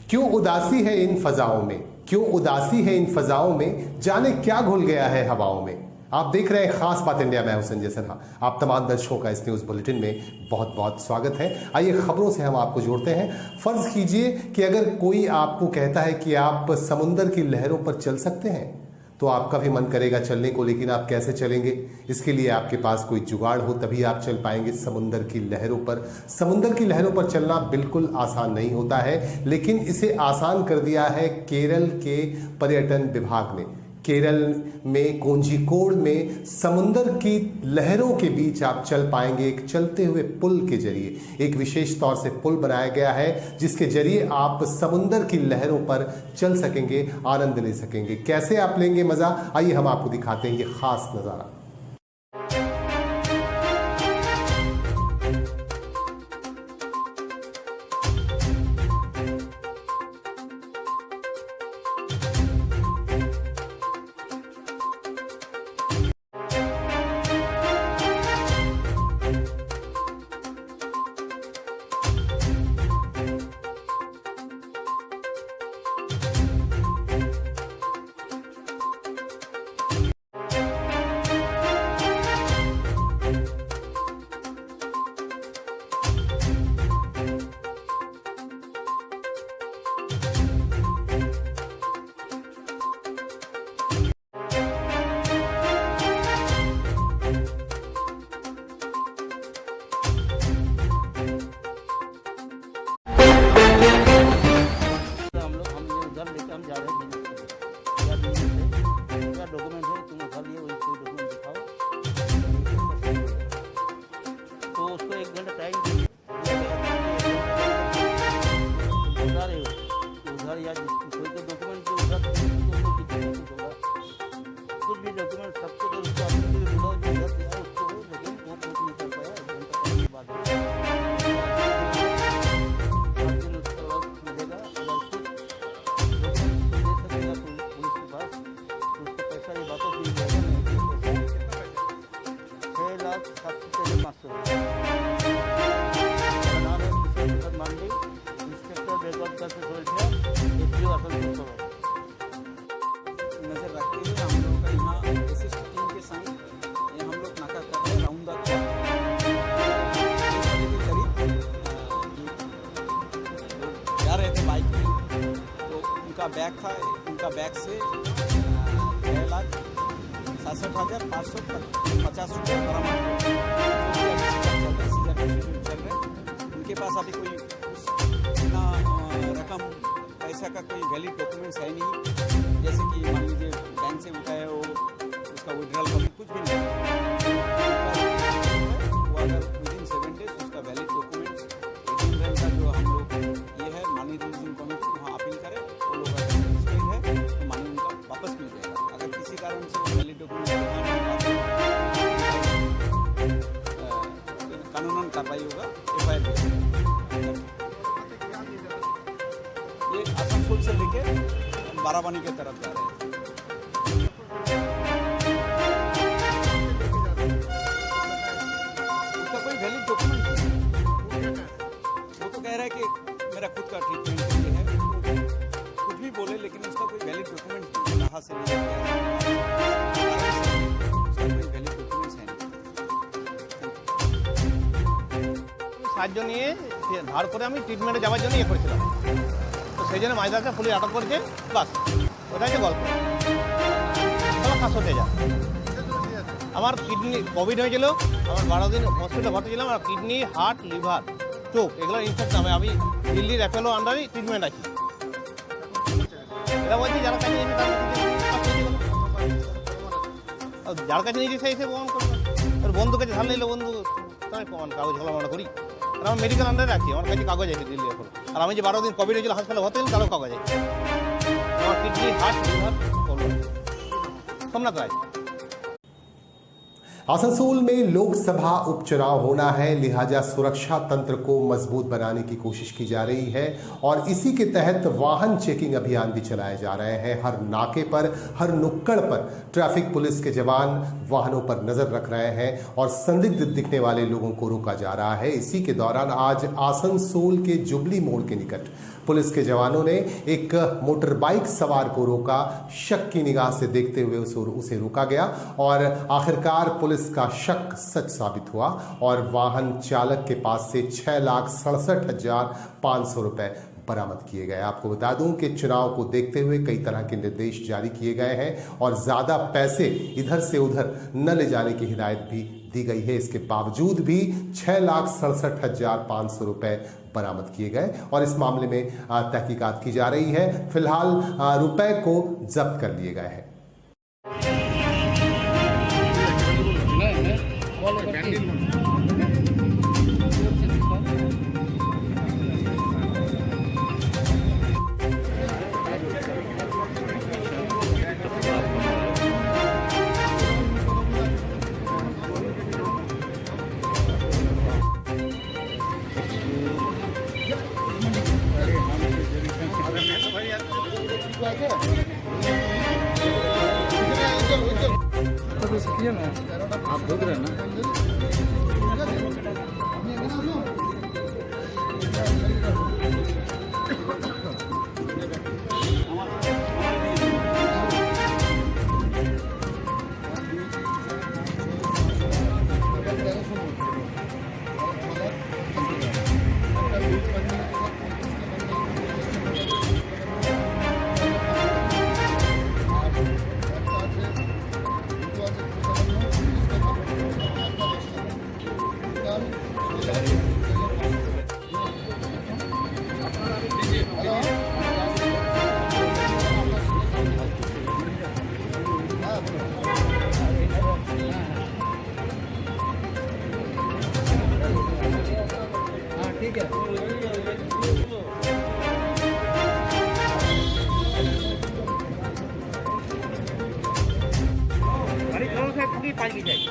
क्यों उदासी है इन फजाओं में, क्यों उदासी है इन फजाओं में, जाने क्या घुल गया है हवाओं में। आप देख रहे हैं खास बात इंडिया, मैं हूं संजय सिन्हा। आप तमाम दर्शकों का इस न्यूज बुलेटिन में बहुत बहुत स्वागत है। आइए खबरों से हम आपको जोड़ते हैं। फर्ज कीजिए कि अगर कोई आपको कहता है कि आप समुंदर की लहरों पर चल सकते हैं, तो आपका भी मन करेगा चलने को, लेकिन आप कैसे चलेंगे? इसके लिए आपके पास कोई जुगाड़ हो तभी आप चल पाएंगे समुंदर की लहरों पर। समुंदर की लहरों पर चलना बिल्कुल आसान नहीं होता है, लेकिन इसे आसान कर दिया है केरल के पर्यटन विभाग ने। केरल में कोझिकोड में समुंदर की लहरों के बीच आप चल पाएंगे एक चलते हुए पुल के जरिए। एक विशेष तौर से पुल बनाया गया है जिसके जरिए आप समुंदर की लहरों पर चल सकेंगे, आनंद ले सकेंगे। कैसे आप लेंगे मजा, आइए हम आपको दिखाते हैं ये खास नजारा। बैग था, उनका बैग से 6,67,550 रुपये बरामद चल रहे। उनके पास अभी कोई इतना रकम पैसा का कोई वैलिड डॉक्यूमेंट्स है नहीं, जैसे कि मान लीजिए बैंक से उठाया हो उसका विड्रॉल का कुछ भी नहीं। वो अगर विदिन 7 डेज उसका वैलिड डॉक्यूमेंट्स का जो हम लोग ये है मनी रिलीजिंग कमिटी वहाँ अपील करें, वो लोग है तो मनी उनका वापस मिल जाएगा। अगर किसी कारण से वो वैलिड डॉक्यूमेंट कानूनन कार्रवाई होगा, FIR ये आसनसोल से लेके बाराबानी के तरफ जा रहे हैं। उसका कोई वैलिड डॉक्यूमेंट नहीं, वो तो कह रहा है कि मेरा खुद का ट्रीटमेंट ये है, कुछ भी बोले, लेकिन उसका कोई वैलिड डॉक्यूमेंट कहाँ से नहीं है, उसका कोई वैलिड डॉक्यूमेंट्स है नहीं। সাহায্য নিয়ে ধার করে আমি ট্রিটমেন্টে যাওয়ার জন্য ইয়ে করেছিলাম, তো সেই জন্য মাঝরাতে পুলিশ আটক করেছে। বাস ওটাই তো গল্প। খাসতে যা আমার কিডনি কোভিড হয়েছিল, আমার 12 দিন হসপিটালে ভর্তি ছিলাম। আর কিডনি, হার্ট, লিভার, চোখ এগুলো ইনফেকশন হবে। আমি দিল্লির অ্যাপোলো আন্ডারে ট্রিটমেন্ট আছি। এরা বলছি যার কাছে নিয়েছে যার কাছে নিয়েছে সেই প্রমাণ করবে। আর বন্ধু কাছে ধার নিলে বন্ধু তাই প্রমাণ কাগজ হলো আমরা করি। আর আমার মেডিকেল আন্ডারে আছি, আমার কাছে কাগজ আছে দিল্লি এখন। আর আমি যে 12 দিন কোভিড হয়েছিল হাসপাতালে ভর্তি ছিলাম, তারও কাগজ আছে। আমার kidney, heart, liver problem. Somnath Roy. Asansol में लोकसभा उपचुनाव होना है, लिहाजा सुरक्षा तंत्र को मजबूत बनाने की कोशिश की जा रही है और इसी के तहत वाहन चेकिंग अभियान भी चलाए जा रहे हैं। हर नाके पर, हर नुक्कड़ पर ट्रैफिक पुलिस के जवान वाहनों पर नजर रख रहे हैं और संदिग्ध दिखने वाले लोगों को रोका जा रहा है। इसी के दौरान आज आसनसोल के जुबली मोड़ के निकट पुलिस के जवानों ने एक मोटर बाइक सवार को रोका। शक की निगाह से देखते हुए उसे रोका गया और आखिरकार पुलिस का शक सच साबित हुआ और वाहन चालक के पास से 6,67,500 रुपए बरामद किए गए। आपको बता दूं कि चुनाव को देखते हुए कई तरह के निर्देश जारी किए गए हैं और ज्यादा पैसे इधर से उधर न ले जाने की हिदायत भी दी गई है। इसके बावजूद भी 6,67,500 रुपए बरामद किए गए और इस मामले में तहकीकात की जा रही है। फिलहाल रुपए को जब्त कर लिए गए हैं। आप भोग रहे हैं ना? ठीक है। पूरी पानी जाएगी।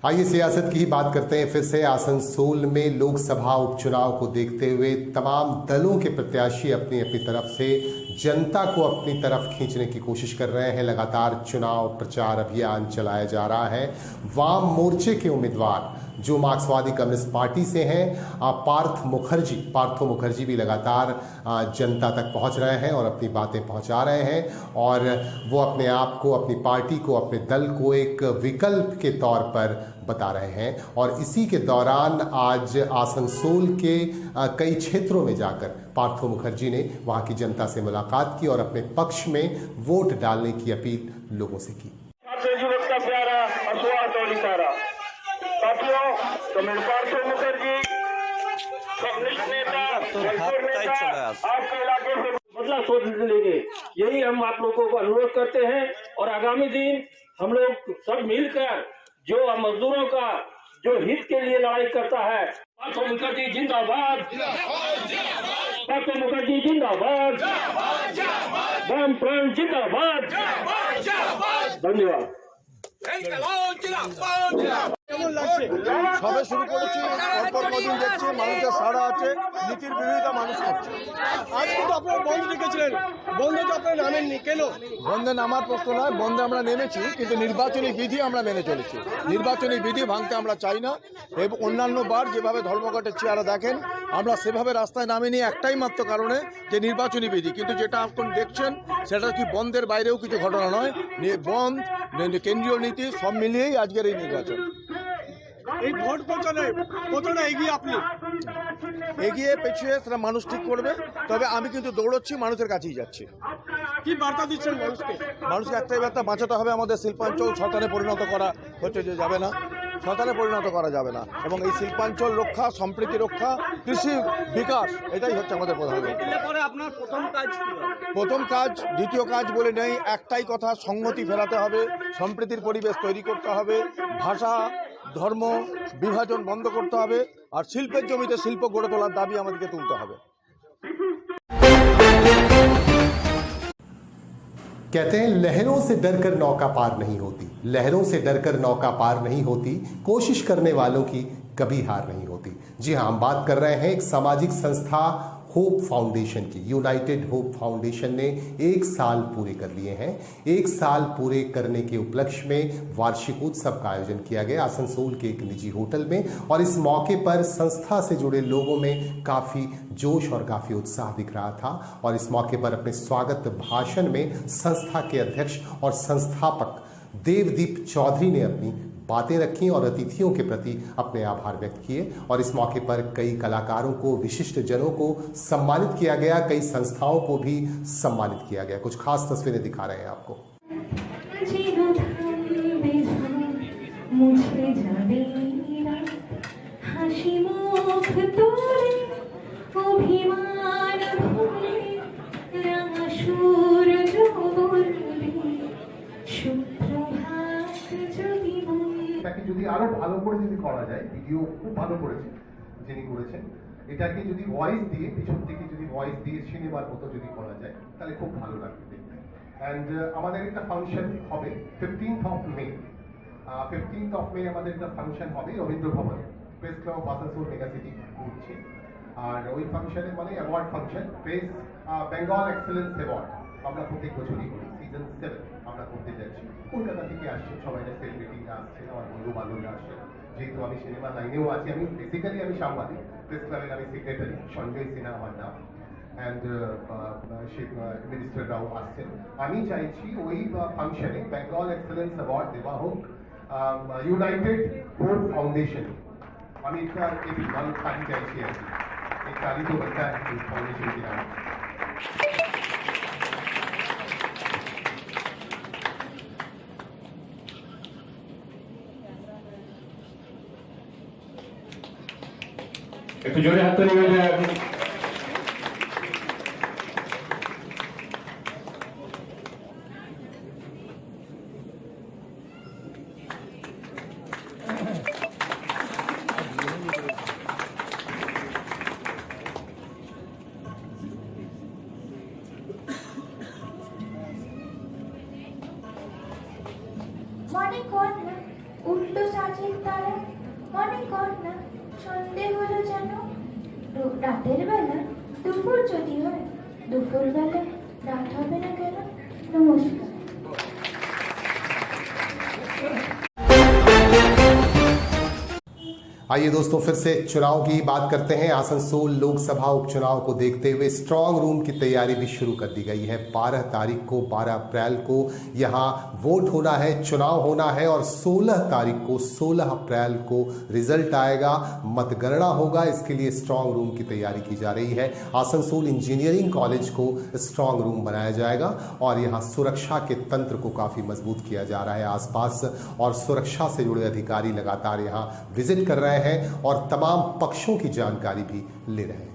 आइए सियासत की ही बात करते हैं फिर से। आसनसोल में लोकसभा उपचुनाव को देखते हुए तमाम दलों के प्रत्याशी अपनी अपनी तरफ से जनता को अपनी तरफ खींचने की कोशिश कर रहे हैं। लगातार चुनाव प्रचार अभियान चलाया जा रहा है। वाम मोर्चे के उम्मीदवार जो मार्क्सवादी कम्युनिस्ट पार्टी से हैं, पार्थो मुखर्जी भी लगातार जनता तक पहुंच रहे हैं और अपनी बातें पहुंचा रहे हैं और वो अपने आप को, अपनी पार्टी को, अपने दल को एक विकल्प के तौर पर बता रहे हैं। और इसी के दौरान आज आसनसोल के कई क्षेत्रों में जाकर पार्थो मुखर्जी ने वहां की जनता से मुलाकात की और अपने पक्ष में वोट डालने की अपील लोगों से की। साथियों, पार्थो मुखर्जी नेता आपके इलाके से बदला सोच लेंगे, यही हम आप लोगों को अनुरोध करते हैं। और आगामी दिन हम लोग सब मिलकर जो मजदूरों का जो हित के लिए लड़ाई करता है, पार्थो मुखर्जी जिंदाबाद, पार्थो मुखर्जी जिंदाबाद, वाम फ्रंट जिंदाबाद। धन्यवाद। সবে শুরু করেছি, পরপর কদিন দেখছি মানুষের সাড়া আছে, নীতির বিরোধিতা মানুষ করছে। আজ কিন্তু আপনারা বন্ধ রেখেছিলেন, বন্ধে তো আপনারা নামেননি কেন? বন্ধে নামার প্রশ্ন নয়, বন্ধে আমরা নেমেছি কিন্তু নির্বাচনী বিধি আমরা মেনে চলেছি। নির্বাচনী বিধি ভাঙতে আমরা চাই না এবং অন্যান্য বার যেভাবে ধর্মঘটের চেহারা দেখেন আমরা সেভাবে রাস্তায় নামিনি একটাই মাত্র কারণে যে নির্বাচনী বিধি। কিন্তু যেটা এখন দেখছেন সেটা কি বন্ধের বাইরেও কিছু ঘটনা নয়, বন্ধ কেন্দ্রীয় নীতি সব মিলিয়েই আজকের এই নির্বাচন। এই ভোট প্রচারে কতটা এগিয়ে আপনি? এগিয়ে পেছিয়ে সেটা মানুষ ঠিক করবে, তবে আমি কিন্তু দৌড়চ্ছি, মানুষের কাছেই যাচ্ছি। কি বার্তা দিচ্ছেন মানুষকে? মানুষকে একটাই বার্তা, বাঁচাতে হবে আমাদের শিল্পাঞ্চল, শয়তানে পরিণত করা হচ্ছে যে যাবে না। শ্মশানে পরিণত করা যাবে না। এবং এই শিল্পাঞ্চল রক্ষা, সম্প্রীতি রক্ষা, কৃষি বিকাশ, এটাই হচ্ছে আমাদের প্রধান লক্ষ্য। প্রথম কাজ দ্বিতীয় কাজ বলে নেই, একটাই কথা, সংহতি ফেরাতে হবে, সম্প্রীতির পরিবেশ তৈরি করতে হবে, ভাষা ধর্ম বিভাজন বন্ধ করতে হবে, আর শিল্পের জমিতে শিল্প গড়ে তোলার দাবি আমাদেরকে তুলতে হবে। कहते हैं लहरों से डरकर नौका पार नहीं होती, लहरों से डरकर नौका पार नहीं होती, कोशिश करने वालों की कभी हार नहीं होती। जी हाँ, हम बात कर रहे हैं एक सामाजिक संस्था होप फाउंडेशन की। यूनाइटेड होप फाउंडेशन ने 1 साल पूरे कर लिए हैं। 1 साल पूरे करने के उपलक्ष्य में वार्षिक उत्सव का आयोजन किया गया आसनसोल के एक निजी होटल में, और इस मौके पर संस्था से जुड़े लोगों में काफ़ी जोश और काफ़ी उत्साह दिख रहा था। और इस मौके पर अपने स्वागत भाषण में संस्था के अध्यक्ष और संस्थापक देवदीप चौधरी ने अपनी बातें रखी और अतिथियों के प्रति अपने आभार व्यक्त किए। और इस मौके पर कई कलाकारों को, विशिष्ट जनों को सम्मानित किया गया, कई संस्थाओं को भी सम्मानित किया गया। कुछ खास तस्वीरें दिखा रहे हैं आपको। এটাকে যদি আরো ভালো করে যদি করা যায়, ভিডিও খুব ভালো করেছে যিনি করেছেন, এটাকে যদি ভয়েস দিয়ে, পিছন থেকে যদি ভয়েস দিয়ে সিনেমার মতো যদি করা যায় তাহলে খুব ভালো লাগবে দেখতে। অ্যান্ড আমাদের একটা ফাংশন হবে 15th of May। 15th of May আমাদের একটা ফাংশন হবে রবীন্দ্র ভবনে, press club Asansol mega city ঘুরছে। আর ওই ফাংশনে মানে award function, press Bengal excellence award আমরা প্রত্যেক বছরই করি। সিজন 7 আমরা করতে যাচ্ছি। কলকাতা থেকে আসছে সবাই, সেলিব্রিটিরা আসছে, আমার বন্ধু বান্ধবরা আসছে। যেহেতু আমি সিনেমা লাইনেও আছি, আমি বেসিক্যালি আমি সাংবাদিক, প্রেস ক্লাবের আমি সেক্রেটারি, সঞ্জয় সিনহা আমার নাম। অ্যান্ড মিনিস্টাররাও আসছেন। আমি চাইছি ওই ফাংশনে বেঙ্গল এক্সেলেন্স অ্যাওয়ার্ড দেওয়া হোক ইউনাইটেড হোপ फाउंडेशन। আমি একটা ভালো তালি চাইছি আর কি, एक ताली तो बनता है इस फाउंडेशन के नाम। একটু জোরে হাত তালি হয়ে যায়। মনে কর না উল্টো সাজের তারা, মনে কর না সন্ধে হলো যেন রাতের বেলা, দুপুর যদি হয় দুপুর বেলা রাত হবে না কেন। নমস্কার। आइए दोस्तों, फिर से चुनाव की बात करते हैं। आसनसोल लोकसभा उपचुनाव को देखते हुए स्ट्रांग रूम की तैयारी भी शुरू कर दी गई है। 12 तारीख को, 12 अप्रैल को यहाँ वोट होना है, चुनाव होना है, और 16 तारीख को, 16 अप्रैल को रिजल्ट आएगा, मतगणना होगा। इसके लिए स्ट्रांग रूम की तैयारी की जा रही है। आसनसोल इंजीनियरिंग कॉलेज को स्ट्रांग रूम बनाया जाएगा और यहाँ सुरक्षा के तंत्र को काफ़ी मजबूत किया जा रहा है आसपास, और सुरक्षा से जुड़े अधिकारी लगातार यहाँ विजिट कर रहे हैं और तमाम पक्षों की जानकारी भी ले रहे हैं।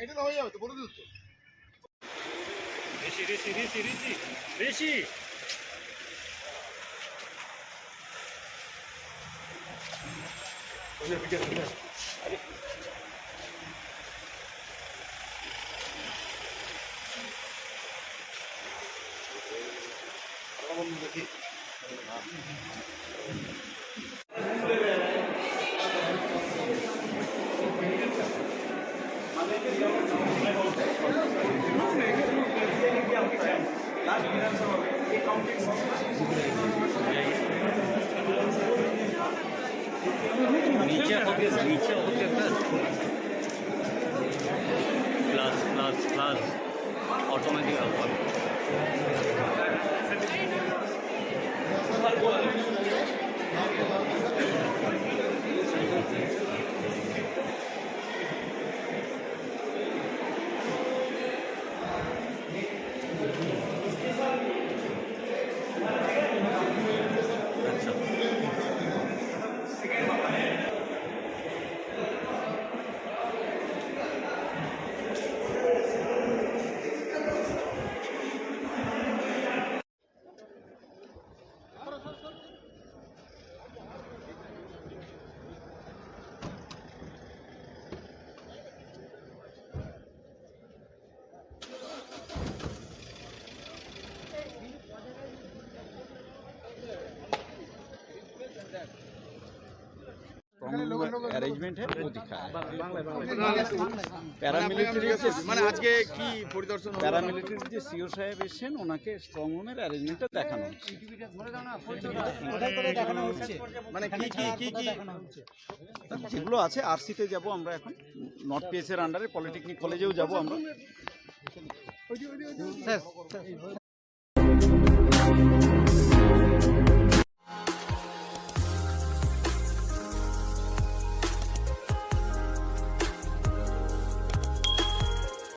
এটা তো হয়ে যাবে তো, বলে দিল তো। ঋষি नीचे होके plus automatic alcohol. अरेंजमेंट है वो दिखाया প্যারামিলিটারি মানে আজকে কি পরিদর্শন হলো? প্যারামিলিটারি যে সিও সাহেব এসেছেন ওনাকে স্ট্রং রুমের অ্যারেঞ্জমেন্টটা দেখানো হচ্ছে মানে কি কি কি কি যেগুলো আছে আরসিতে যাব আমরা এখন নর্থ পিএস এর আন্ডারে পলিটেকনিক কলেজেও যাব আমরা